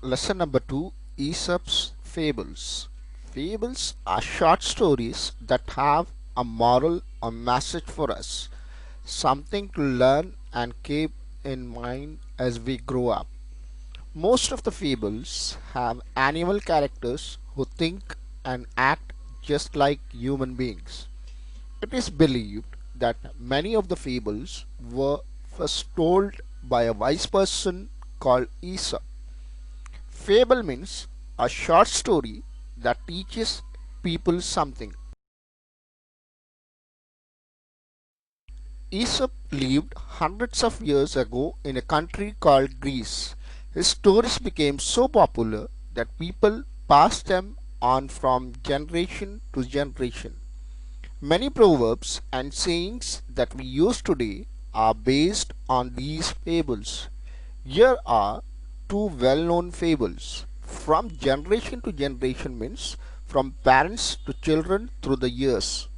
Lesson number 2, Aesop's Fables. Fables are short stories that have a moral or message for us, something to learn and keep in mind as we grow up. Most of the fables have animal characters who think and act just like human beings. It is believed that many of the fables were first told by a wise person called Aesop. Fable means a short story that teaches people something. Aesop lived hundreds of years ago in a country called Greece. His stories became so popular that people passed them on from generation to generation. Many proverbs and sayings that we use today are based on these fables. Here are two well known fables. From generation to generation means from parents to children through the years.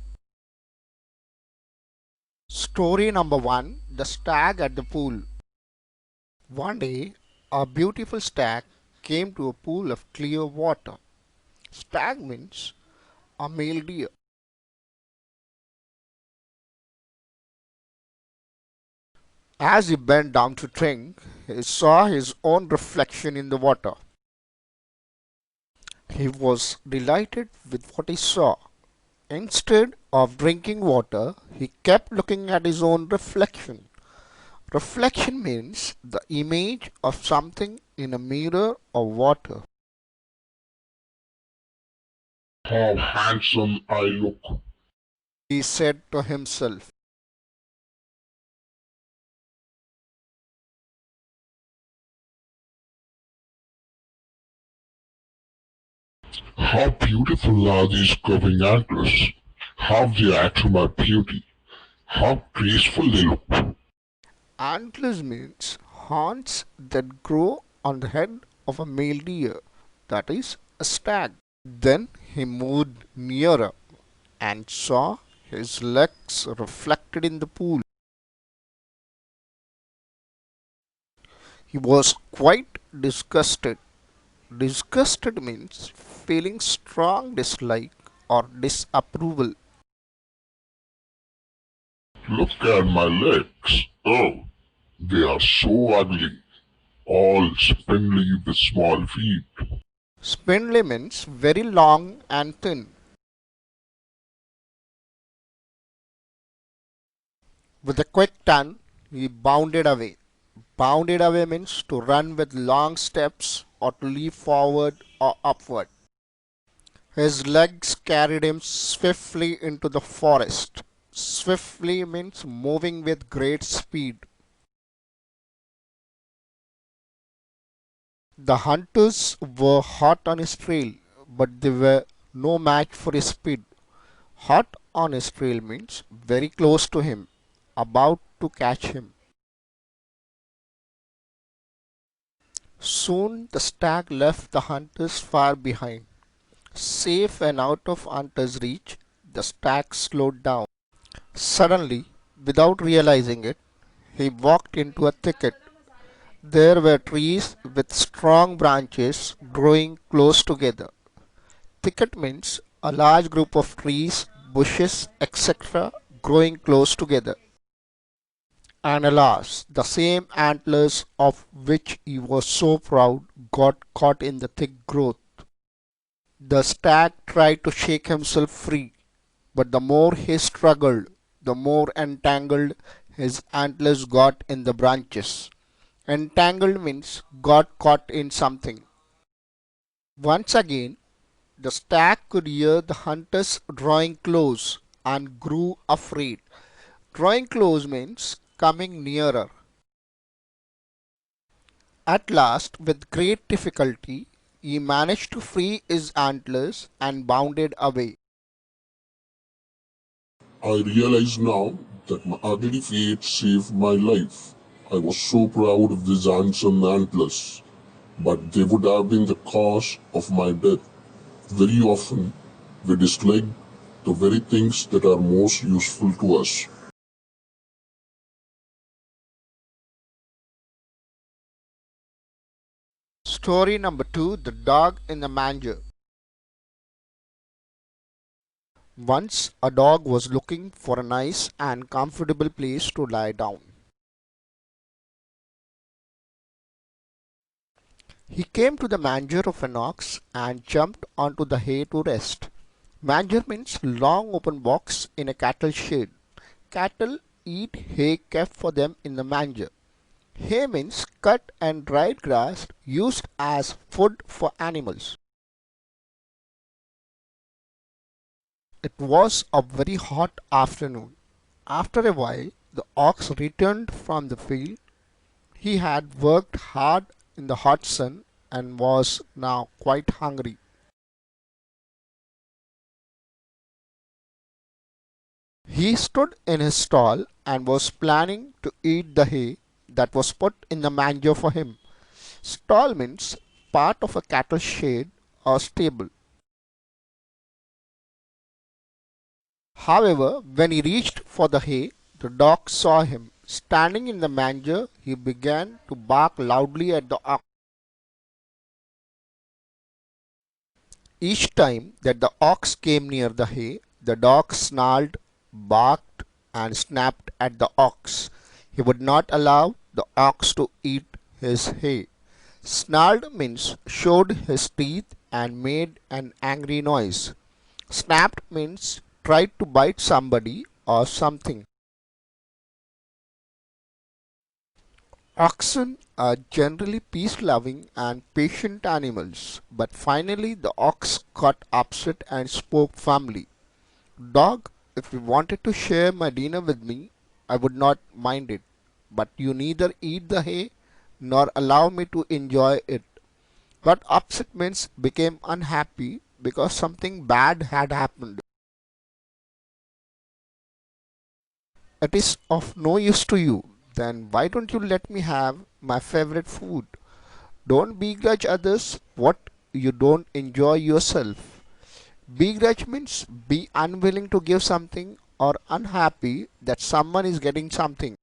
Story number 1, The Stag at the Pool. One day, a beautiful stag came to a pool of clear water. Stag means a male deer. As he bent down to drink, he saw his own reflection in the water. He was delighted with what he saw. Instead of drinking water, he kept looking at his own reflection. Reflection means the image of something in a mirror or water. How handsome I look. He said to himself. How beautiful are these curving antlers. How they add to my beauty. How graceful they look. Antlers means horns that grow on the head of a male deer, that is, a stag. Then he moved nearer and saw his legs reflected in the pool. He was quite disgusted. Disgusted means feeling strong dislike or disapproval. Look at my legs. Oh, they are so ugly. All spindly with small feet. Spindly means very long and thin. With a quick turn, he bounded away. Bounded away means to run with long steps or to leap forward or upward. His legs carried him swiftly into the forest. Swiftly means moving with great speed. The hunters were hot on his trail, but they were no match for his speed. Hot on his trail means very close to him, about to catch him. Soon the stag left the hunters far behind. Safe and out of hunter's reach, the stag slowed down. Suddenly, without realizing it, he walked into a thicket. There were trees with strong branches growing close together. Thicket means a large group of trees, bushes, etc. growing close together. And alas, the same antlers of which he was so proud got caught in the thick growth. The stag tried to shake himself free, but the more he struggled, the more entangled his antlers got in the branches. Entangled means got caught in something. Once again, the stag could hear the hunters drawing close and grew afraid. Drawing close means coming nearer. At last, with great difficulty, he managed to free his antlers and bounded away. I realize now that my ugly fate saved my life. I was so proud of these handsome antlers, but they would have been the cause of my death. Very often, we dislike the very things that are most useful to us. Story number 2, The Dog in the Manger. Once a dog was looking for a nice and comfortable place to lie down. He came to the manger of an ox and jumped onto the hay to rest. Manger means long open box in a cattle shed. Cattle eat hay kept for them in the manger. Hay means cut and dried grass used as food for animals. It was a very hot afternoon. After a while, the ox returned from the field. He had worked hard in the hot sun and was now quite hungry. He stood in his stall and was planning to eat the hay that was put in the manger for him. Stall means part of a cattle shed or stable. However, when he reached for the hay, the dog saw him. Standing in the manger, he began to bark loudly at the ox. Each time that the ox came near the hay, the dog snarled, barked, and snapped at the ox. He would not allow the ox to eat his hay. Snarled means showed his teeth and made an angry noise. Snapped means tried to bite somebody or something. Oxen are generally peace-loving and patient animals, but finally the ox got upset and spoke firmly. Dog, if you wanted to share my dinner with me, I would not mind it, but you neither eat the hay nor allow me to enjoy it. Got upset means became unhappy because something bad had happened. It is of no use to you. Then why don't you let me have my favorite food? Don't begrudge others what you don't enjoy yourself. Begrudge means be unwilling to give something or unhappy that someone is getting something.